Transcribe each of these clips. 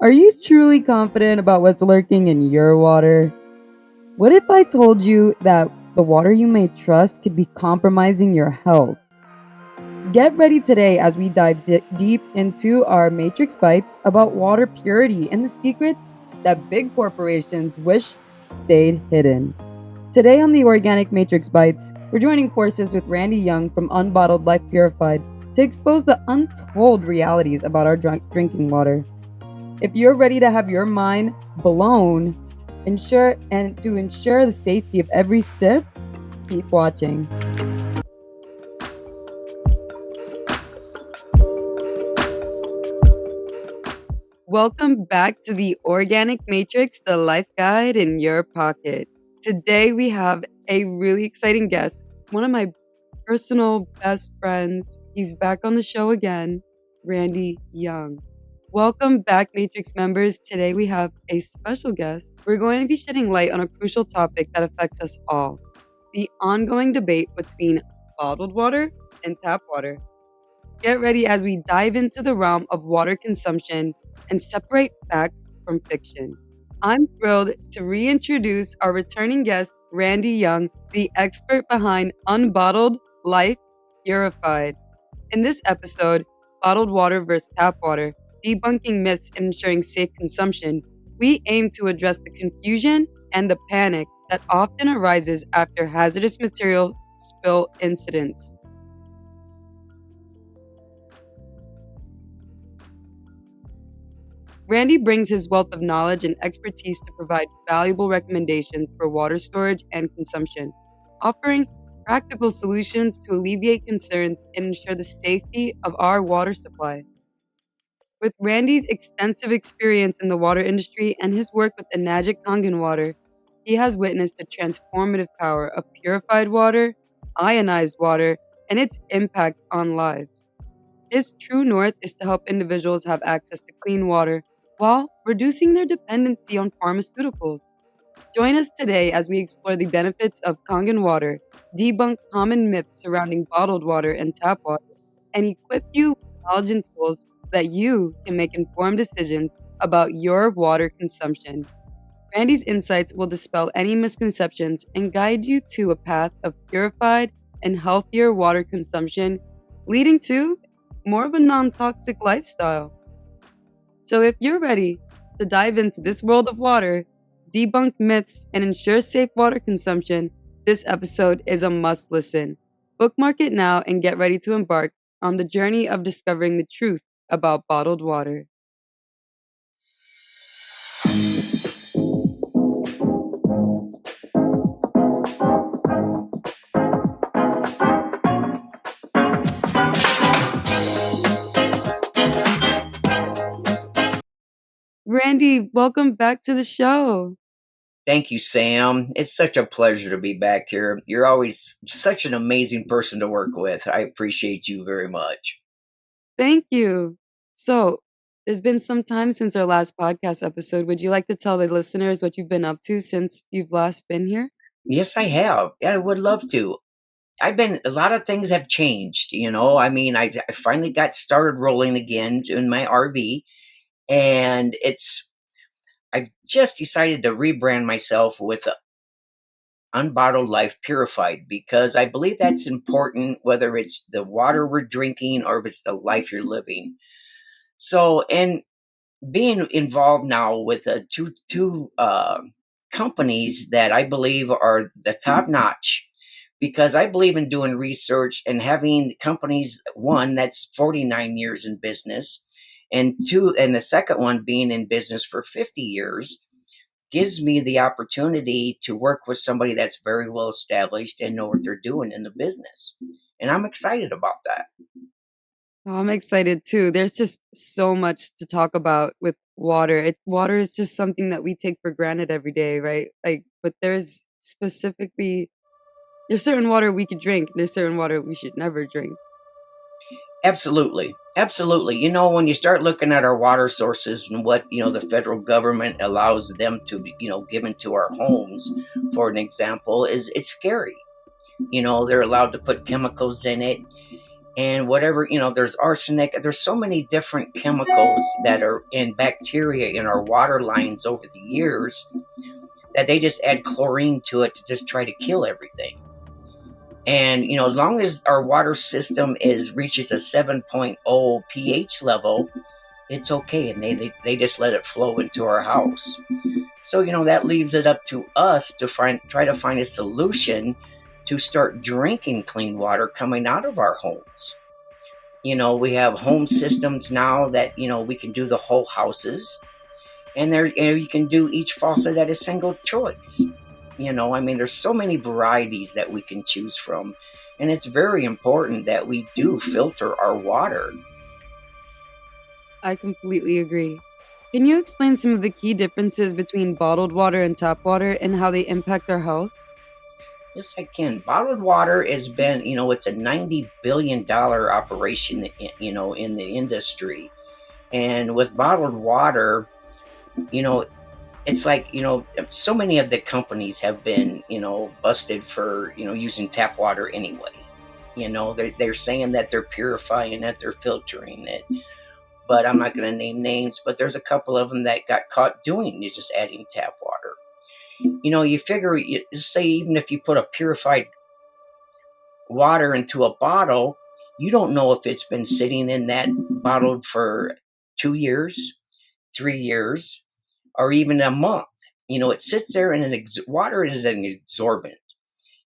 Are you truly confident about what's lurking in your water? What if I told you that the water you may trust could be compromising your health? Get ready today as we dive deep into our Matrix Bites about water purity and the secrets that big corporations wish stayed hidden. Today on the Organic Matrix Bites, we're joining forces with Randy Young from Unbottled Life Purified to expose the untold realities about our drinking water. If you're ready to have your mind blown, to ensure the safety of every sip, keep watching. Welcome back to the Organic Matrix, the life guide in your pocket. Today we have a really exciting guest, one of my personal best friends. He's back on the show again, Randy Young. Welcome back, Matrix members. Today we have a special guest. We're going to be shedding light on a crucial topic that affects us all: the ongoing debate between bottled water and tap water. Get ready as we dive into the realm of water consumption and separate facts from fiction. I'm thrilled to reintroduce our returning guest, Randy Young, the expert behind Unbottled Life Purified. In this episode, Bottled Water versus Tap Water, Debunking Myths and Ensuring Safe Consumption, we aim to address the confusion and the panic that often arises after hazardous material spill incidents. Randy brings his wealth of knowledge and expertise to provide valuable recommendations for water storage and consumption, offering practical solutions to alleviate concerns and ensure the safety of our water supply. With Randy's extensive experience in the water industry and his work with Enagic Kangen water, he has witnessed the transformative power of purified water, ionized water, and its impact on lives. His true north is to help individuals have access to clean water while reducing their dependency on pharmaceuticals. Join us today as we explore the benefits of Kangen water, debunk common myths surrounding bottled water and tap water, and equip you with knowledge and tools so that you can make informed decisions about your water consumption. Randy's insights will dispel any misconceptions and guide you to a path of purified and healthier water consumption, leading to more of a non toxic lifestyle. So, if you're ready to dive into this world of water, debunk myths, and ensure safe water consumption, this episode is a must listen. Bookmark it now and get ready to embark on the journey of discovering the truth about bottled water. Randy, welcome back to the show. Thank you, Sam. It's such a pleasure to be back here. You're always such an amazing person to work with. I appreciate you very much. Thank you. So, there's been some time since our last podcast episode. Would you like to tell the listeners what you've been up to since you've last been here? Yes, I have. I would love to. A lot of things have changed, I finally got started rolling again in my RV, and I've just decided to rebrand myself with Unbottled Life Purified because I believe that's important, whether it's the water we're drinking or if it's the life you're living. So, and being involved now with two companies that I believe are the top notch, because I believe in doing research and having companies, one that's 49 years in business, and the second one being in business for 50 years, gives me the opportunity to work with somebody that's very well established and know what they're doing in the business. And I'm excited about that. Oh, I'm excited too. There's just so much to talk about with water. Water is just something that we take for granted every day, right? But there's certain water we could drink, and there's certain water we should never drink. Absolutely. Absolutely. When you start looking at our water sources and what, the federal government allows them to be, give into our homes, for an example, it's scary. They're allowed to put chemicals in it. and whatever, there's arsenic, there's so many different chemicals that are in bacteria in our water lines over the years that they just add chlorine to it to just try to kill everything. And as long as our water system is reaches a 7.0 pH level, it's okay, and they just let it flow into our house. So that leaves it up to us to try to find a solution to start drinking clean water coming out of our homes. We have home systems now that we can do the whole houses, and there you can do each faucet at a single choice. I mean, there's so many varieties that we can choose from, and it's very important that we do filter our water. I completely agree. Can you explain some of the key differences between bottled water and tap water and how they impact our health? Yes, I can. Bottled water has been, it's a $90 billion operation, in the industry. And with bottled water, you know, it's like, so many of the companies have been, busted for, using tap water anyway. They're saying that they're purifying it, they're filtering it. But I'm not going to name names, but there's a couple of them that got caught doing, just adding tap water. You figure, say, even if you put a purified water into a bottle, you don't know if it's been sitting in that bottle for 2 years, 3 years, or even a month. It sits there, and water is an absorbent.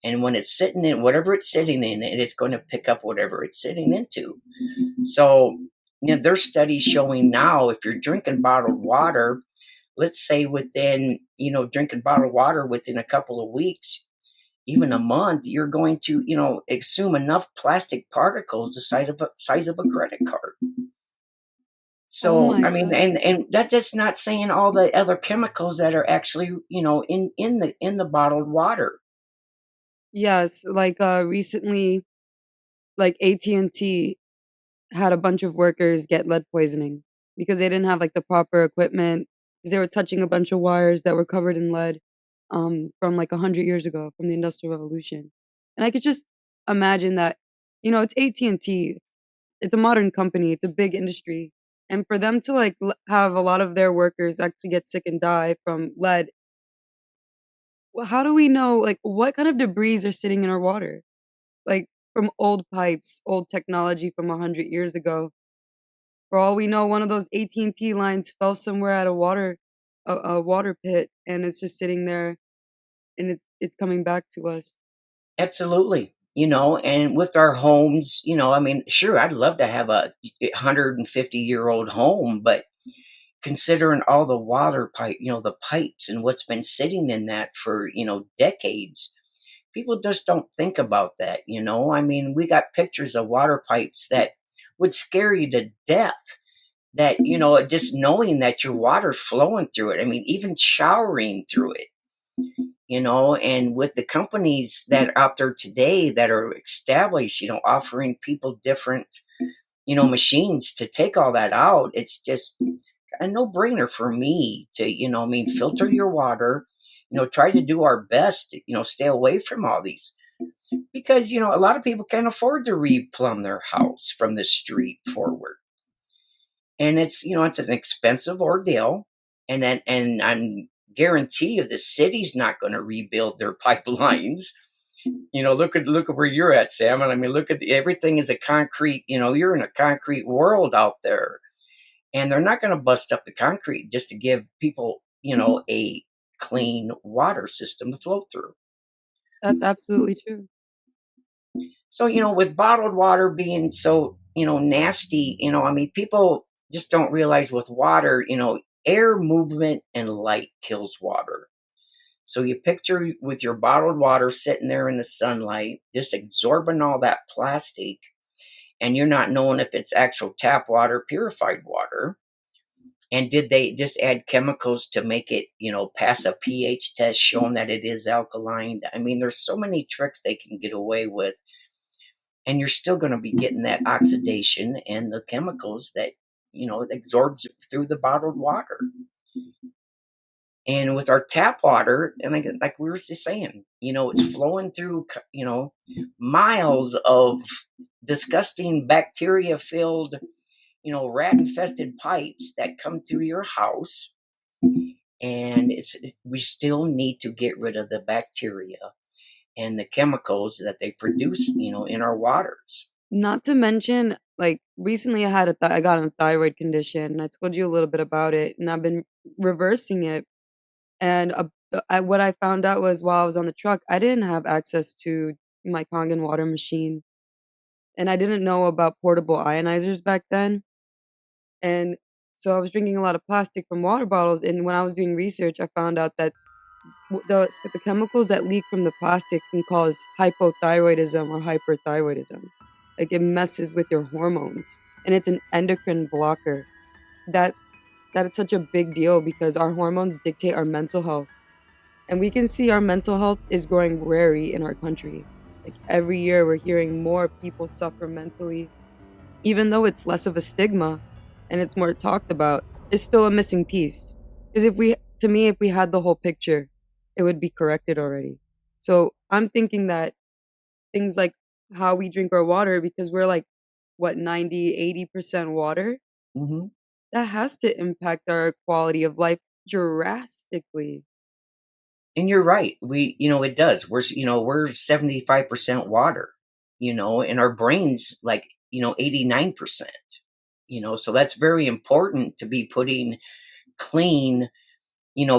And when it's sitting in whatever it's sitting in, it's going to pick up whatever it's sitting into. So, there's studies showing now if you're drinking bottled water, let's say within, drinking bottled water within a couple of weeks, even a month, you're going to, exhume enough plastic particles the size of a credit card. Oh So, my I mean, god. and that's not saying all the other chemicals that are actually, in the bottled water. Yes, like recently like AT&T had a bunch of workers get lead poisoning because they didn't have like the proper equipment because they were touching a bunch of wires that were covered in lead from like 100 years ago from the Industrial Revolution. And I could just imagine that it's AT&T. It's a modern company, it's a big industry. And for them to like have a lot of their workers actually get sick and die from lead, well, how do we know like what kind of debris are sitting in our water? Like from old pipes, old technology from 100 years ago. For all we know, one of those AT&T lines fell somewhere at a water pit, and it's just sitting there, and it's coming back to us. Absolutely. And with our homes, I mean, sure, I'd love to have a 150-year-old home, but considering all the water pipe, the pipes and what's been sitting in that for, decades, people just don't think about that. I mean, we got pictures of water pipes that would scare you to death. That, just knowing that your water's flowing through it. I mean, even showering through it, and with the companies that are out there today that are established, offering people different, machines to take all that out, it's just a no-brainer for me to, I mean, filter your water, try to do our best to, stay away from all these, because a lot of people can't afford to replumb their house from the street forward, and it's an expensive ordeal, and I'm guarantee you the city's not going to rebuild their pipelines. Look at where you're at, Sam, and I mean, look at everything is a concrete. You're in a concrete world out there, and they're not going to bust up the concrete just to give people, a clean water system to flow through. That's absolutely true. So, with bottled water being so, nasty, I mean, people just don't realize with water, air movement and light kills water. So you picture with your bottled water sitting there in the sunlight, just absorbing all that plastic, and you're not knowing if it's actual tap water, purified water. And did they just add chemicals to make it, pass a pH test showing that it is alkaline? I mean, there's so many tricks they can get away with, and you're still going to be getting that oxidation and the chemicals that it absorbs through the bottled water. And with our tap water, and like we were just saying, it's flowing through miles of disgusting bacteria filled, rat infested pipes that come through your house. And we still need to get rid of the bacteria and the chemicals that they produce, in our waters. Not to mention, like, recently I got a thyroid condition, and I told you a little bit about it, and I've been reversing it, and, what I found out was while I was on the truck, I didn't have access to my Kangen water machine, and I didn't know about portable ionizers back then, and so I was drinking a lot of plastic from water bottles, and when I was doing research, I found out that the chemicals that leak from the plastic can cause hypothyroidism or hyperthyroidism. Like, it messes with your hormones, and it's an endocrine blocker. That that is such a big deal because our hormones dictate our mental health, and we can see our mental health is growing wary in our country. Like, every year, we're hearing more people suffer mentally, even though it's less of a stigma and it's more talked about, it's still a missing piece. Because to me, if we had the whole picture, it would be corrected already. So I'm thinking that things like how we drink our water, because we're like, what, 90, 80% water, Hmm. that has to impact our quality of life drastically. And you're right. It does. We're 75% water, and our brains like, 89%, so that's very important to be putting clean,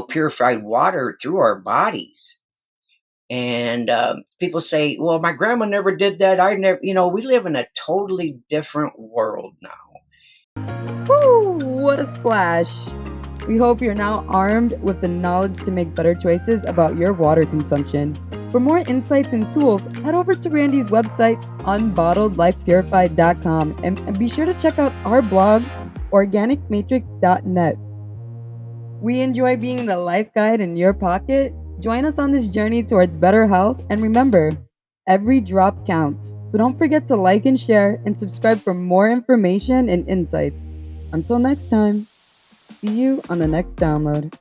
purified water through our bodies. And people say, well, my grandma never did that. I never, we live in a totally different world now. Woo! What a splash! We hope you're now armed with the knowledge to make better choices about your water consumption. For more insights and tools, head over to Randy's website, unbottledlifepurified.com, and be sure to check out our blog, organicmatrix.net. We enjoy being the life guide in your pocket. Join us on this journey towards better health, and remember, every drop counts. So don't forget to like and share and subscribe for more information and insights. Until next time, see you on the next download.